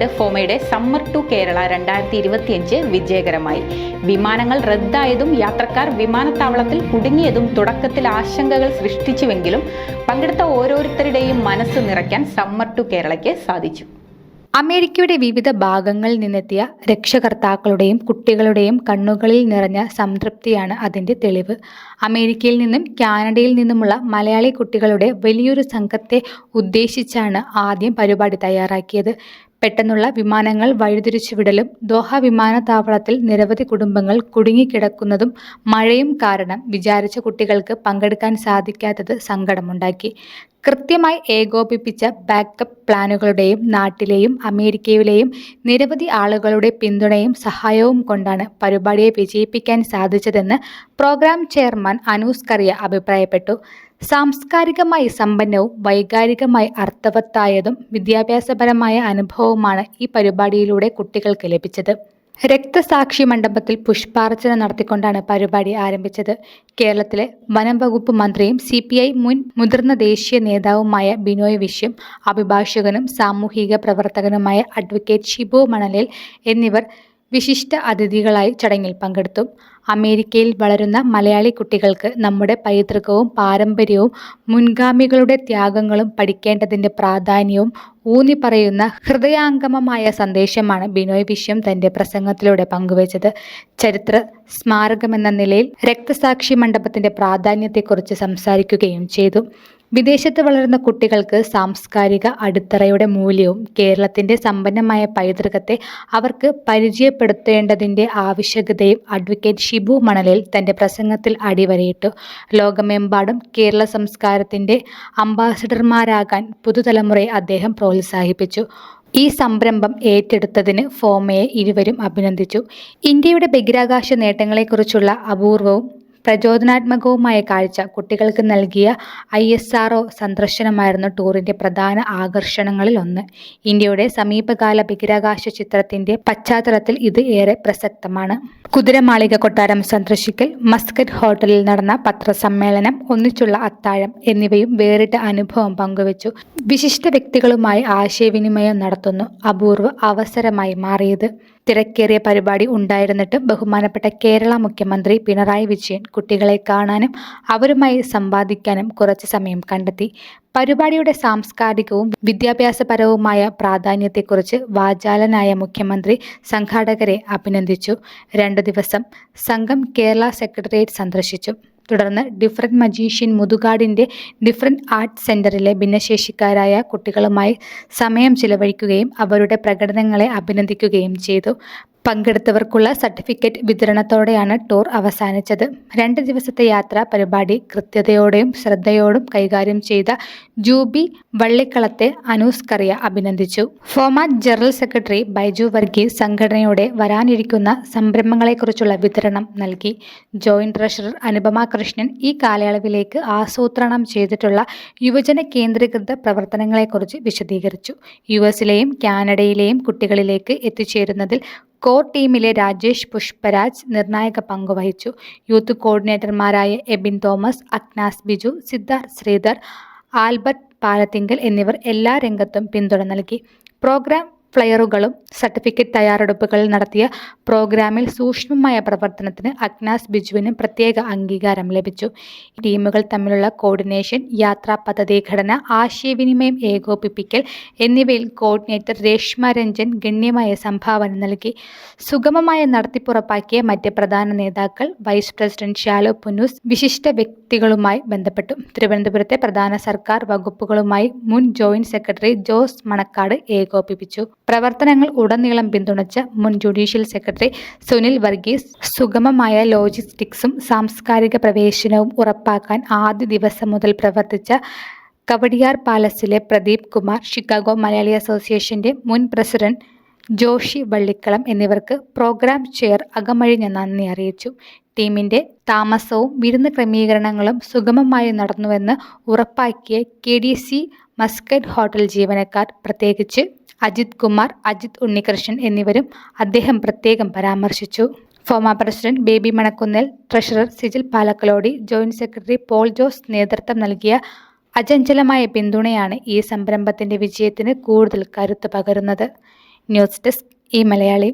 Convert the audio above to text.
ആണ്ട് ഫോമയുടെ summer to Kerala 2025 വിജയകരമായി. വിമാനങ്ങൾ റദ്ദായതും യാത്രക്കാർ വിമാനത്താവളത്തിൽ കുടുങ്ങിയതും തുടക്കത്തിൽ ആശങ്കകൾ സൃഷ്ടിച്ചുവെങ്കിലും പങ്കെടുത്ത ഓരോരുത്തരുടെയും മനസ്സ് നിറയ്ക്കാൻ സമ്മർ ടു കേരളയ്ക്ക് സാധിച്ചു. അമേരിക്കയുടെ വിവിധ ഭാഗങ്ങളിൽ നിന്നെത്തിയ രക്ഷകർത്താക്കളുടെയും കുട്ടികളുടെയും കണ്ണുകളിൽ നിറഞ്ഞ സംതൃപ്തിയാണ് അതിൻ്റെ തെളിവ്. അമേരിക്കയിൽ നിന്നും കാനഡയിൽ നിന്നുമുള്ള മലയാളി കുട്ടികളുടെ വലിയൊരു സംഘത്തെ ഉദ്ദേശിച്ചാണ് ആദ്യം പരിപാടി തയ്യാറാക്കിയത്. പെട്ടെന്നുള്ള വിമാനങ്ങൾ വഴിതിരിച്ചുവിടലും ദോഹ വിമാനത്താവളത്തിൽ നിരവധി കുടുംബങ്ങൾ കുടുങ്ങിക്കിടക്കുന്നതും മഴയും കാരണം വിചാരിച്ച കുട്ടികൾക്ക് പങ്കെടുക്കാൻ സാധിക്കാത്തത് സങ്കടമുണ്ടാക്കി. കൃത്യമായി ഏകോപിപ്പിച്ച ബാക്കപ്പ് പ്ലാനുകളുടെയും നാട്ടിലെയും അമേരിക്കയിലെയും നിരവധി ആളുകളുടെ പിന്തുണയും സഹായവും കൊണ്ടാണ് പരിപാടിയെ വിജയിപ്പിക്കാൻ സാധിച്ചതെന്ന് പ്രോഗ്രാം ചെയർമാൻ അനൂസ് കറിയ അഭിപ്രായപ്പെട്ടു. സാംസ്കാരികമായി സമ്പന്നവും വൈകാരികമായി അർത്ഥവത്തായതും വിദ്യാഭ്യാസപരമായ അനുഭവവുമാണ് ഈ പരിപാടിയിലൂടെ കുട്ടികൾക്ക് ലഭിച്ചത്. രക്തസാക്ഷി മണ്ഡപത്തിൽ പുഷ്പാർച്ചന നടത്തിക്കൊണ്ടാണ് പരിപാടി ആരംഭിച്ചത്. കേരളത്തിലെ വനം വകുപ്പ് മന്ത്രിയും CPI മുൻ മുതിർന്ന ദേശീയ നേതാവുമായ ബിനോയ് വിശ്വം, അഭിഭാഷകനും സാമൂഹിക പ്രവർത്തകനുമായ അഡ്വക്കേറ്റ് ഷിബു മണലിൽ എന്നിവർ വിശിഷ്ട അതിഥികളായി ചടങ്ങിൽ പങ്കെടുത്തു. അമേരിക്കയിൽ വളരുന്ന മലയാളി കുട്ടികൾക്ക് നമ്മുടെ പൈതൃകവും പാരമ്പര്യവും മുൻഗാമികളുടെ ത്യാഗങ്ങളും പഠിക്കേണ്ടതിൻ്റെ പ്രാധാന്യവും ഊന്നിപ്പറയുന്ന ഹൃദയാംഗമമായ സന്ദേശമാണ് ബിനോയ് വിശ്വം തൻ്റെ പ്രസംഗത്തിലൂടെ പങ്കുവച്ചത്. ചരിത്ര സ്മാരകമെന്ന നിലയിൽ രക്തസാക്ഷി മണ്ഡപത്തിൻ്റെ പ്രാധാന്യത്തെക്കുറിച്ച് സംസാരിക്കുകയും ചെയ്തു. വിദേശത്ത് വളരുന്ന കുട്ടികൾക്ക് സാംസ്കാരിക അടിത്തറയുടെ മൂല്യവും കേരളത്തിൻ്റെ സമ്പന്നമായ പൈതൃകത്തെ അവർക്ക് പരിചയപ്പെടുത്തേണ്ടതിൻ്റെ ആവശ്യകതയും അഡ്വക്കേറ്റ് ഷിബു മണലിൽ തൻ്റെ പ്രസംഗത്തിൽ അടിവരയിട്ടു. ലോകമെമ്പാടും കേരള സംസ്കാരത്തിൻ്റെ അംബാസഡർമാരാകാൻ പുതുതലമുറയെ അദ്ദേഹം പ്രോത്സാഹിപ്പിച്ചു. ഈ സംരംഭം ഏറ്റെടുത്തതിന് ഫോമയെ ഇരുവരും അഭിനന്ദിച്ചു. ഇന്ത്യയുടെ ബഹിരാകാശ നേട്ടങ്ങളെക്കുറിച്ചുള്ള അപൂർവവും പ്രചോദനാത്മകവുമായ കാഴ്ച കുട്ടികൾക്ക് നൽകിയ ISRO സന്ദർശനമായിരുന്നു ടൂറിൻ്റെ പ്രധാന ആകർഷണങ്ങളിൽ ഒന്ന്. ഇന്ത്യയുടെ സമീപകാല ബഹിരാകാശ ചിത്രത്തിൻ്റെ പശ്ചാത്തലത്തിൽ ഇത് ഏറെ പ്രസക്തമാണ്. കുതിരമാളിക കൊട്ടാരം സന്ദർശിക്കൽ, മസ്കറ്റ് ഹോട്ടലിൽ നടന്ന പത്രസമ്മേളനം, ഒന്നിച്ചുള്ള അത്താഴം എന്നിവയും വേറിട്ട അനുഭവം പങ്കുവച്ചു. വിശിഷ്ട വ്യക്തികളുമായി ആശയവിനിമയം നടത്തുന്നു അപൂർവ അവസരമായി മാറിയത്. തിരക്കേറിയ പരിപാടി ഉണ്ടായിരുന്നിട്ടും ബഹുമാനപ്പെട്ട കേരള മുഖ്യമന്ത്രി പിണറായി വിജയൻ കുട്ടികളെ കാണാനും അവരുമായി സംവാദിക്കാനും കുറച്ച് സമയം കണ്ടെത്തി. പരിപാടിയുടെ സാംസ്കാരികവും വിദ്യാഭ്യാസപരവുമായ പ്രാധാന്യത്തെക്കുറിച്ച് വാചാലനായ മുഖ്യമന്ത്രി സംഘാടകരെ അഭിനന്ദിച്ചു. 2 ദിവസം സംഘം കേരള സെക്രട്ടേറിയറ്റ് സന്ദർശിച്ചു. തുടർന്ന് ഡിഫറൻറ്റ് മജീഷ്യൻ മുതുകാടിൻ്റെ ഡിഫറൻറ്റ് ആർട്ട് സെൻറ്ററിലെ ഭിന്നശേഷിക്കാരായ കുട്ടികളുമായി സമയം ചിലവഴിക്കുകയും അവരുടെ പ്രകടനങ്ങളെ അഭിനന്ദിക്കുകയും ചെയ്തു. പങ്കെടുത്തവർക്കുള്ള സർട്ടിഫിക്കറ്റ് വിതരണത്തോടെയാണ് ടൂർ അവസാനിച്ചത്. 2 ദിവസത്തെ യാത്രാ പരിപാടി കൃത്യതയോടെയും ശ്രദ്ധയോടും കൈകാര്യം ചെയ്ത ജൂബി വള്ളിക്കളത്തെ അനൂസ് കറിയ അഭിനന്ദിച്ചു. ഫോമ ജനറൽ സെക്രട്ടറി ബൈജു വർഗീസ് സംഘടനയുടെ വരാനിരിക്കുന്ന സംരംഭങ്ങളെക്കുറിച്ചുള്ള വിതരണം നൽകി. ജോയിന്റ് ട്രഷറർ അനുപമ കൃഷ്ണൻ ഈ കാലയളവിലേക്ക് ആസൂത്രണം ചെയ്തിട്ടുള്ള യുവജന കേന്ദ്രീകൃത പ്രവർത്തനങ്ങളെക്കുറിച്ച് വിശദീകരിച്ചു. US-ലെയും കാനഡയിലെയും കുട്ടികളിലേക്ക് എത്തിച്ചേരുന്നതിൽ കോർ ടീമിലെ രാജേഷ് പുഷ്പരാജ് നിർണായക പങ്കുവഹിച്ചു. യൂത്ത് കോർഡിനേറ്റർമാരായ എബിൻ തോമസ്, അഗ്നാസ് ബിജു, സിദ്ധാർത്ഥ് ശ്രീധർ, ആൽബർട്ട് പാലത്തിങ്കൽ എന്നിവർ എല്ലാ രംഗത്തും പിന്തുണ നൽകി. പ്രോഗ്രാം ഫ്ലയറുകളും സർട്ടിഫിക്കറ്റ് തയ്യാറെടുപ്പുകളിൽ നടത്തിയ പ്രോഗ്രാമിൽ സൂക്ഷ്മമായ പ്രവർത്തനത്തിന് അഗ്നാസ് ബിജുവിന് പ്രത്യേക അംഗീകാരം ലഭിച്ചു. ടീമുകൾ തമ്മിലുള്ള കോർഡിനേഷൻ, യാത്രാ പദ്ധതിഘടന, ആശയവിനിമയം ഏകോപിപ്പിക്കൽ എന്നിവയിൽ കോർഡിനേറ്റർ രേഷ്മ രഞ്ജൻ ഗണ്യമായ സംഭാവന നൽകി. സുഗമമായ നടത്തിപ്പുറപ്പാക്കിയ മറ്റ് പ്രധാന നേതാക്കൾ വൈസ് പ്രസിഡന്റ് ഷാലോ പുന്നൂസ് വിശിഷ്ട വ്യക്തികളുമായി ബന്ധപ്പെട്ടു. തിരുവനന്തപുരത്തെ പ്രധാന സർക്കാർ വകുപ്പുകളുമായി മുൻ ജോയിന്റ് സെക്രട്ടറി ജോസ് മണക്കാട് ഏകോപിപ്പിച്ചു. പ്രവർത്തനങ്ങൾ ഉടനീളം പിന്തുണച്ച മുൻ ജുഡീഷ്യൽ സെക്രട്ടറി സുനിൽ വർഗീസ് സുഗമമായ ലോജിസ്റ്റിക്സും സാംസ്കാരിക പ്രവേശനവും ഉറപ്പാക്കാൻ ആദ്യ ദിവസം മുതൽ പ്രവർത്തിച്ച കവടിയാർ പാലസിലെ പ്രദീപ് കുമാർ, ഷിക്കാഗോ മലയാളി അസോസിയേഷന്റെ മുൻ പ്രസിഡന്റ് ജോഷി വള്ളിക്കളം എന്നിവർക്ക് പ്രോഗ്രാം ചെയർ അകമഴിഞ്ഞ നന്ദി അറിയിച്ചു. ടീമിന്റെ താമസവും വിരുന്ന് ക്രമീകരണങ്ങളും സുഗമമായി നടന്നുവെന്ന് ഉറപ്പാക്കിയ KDC മസ്കറ്റ് ഹോട്ടൽ ജീവനക്കാർ, പ്രത്യേകിച്ച് അജിത് കുമാർ, അജിത് ഉണ്ണികൃഷ്ണൻ എന്നിവരും അദ്ദേഹം പ്രത്യേകം പരാമർശിച്ചു. FOMAA president Baby Manakkunnel, treasurer Sijil Palakkalody, joint secretary Paul Jose നേതൃത്വം നൽകിയ അചഞ്ചലമായ പിന്തുണയാണ് ഈ സംരംഭത്തിന്റെ വിജയത്തിന് കൂടുതൽ കരുത്ത് പകരുന്നത്. ന്യൂസ് ഡെസ്ക് ഈ മലയാളി.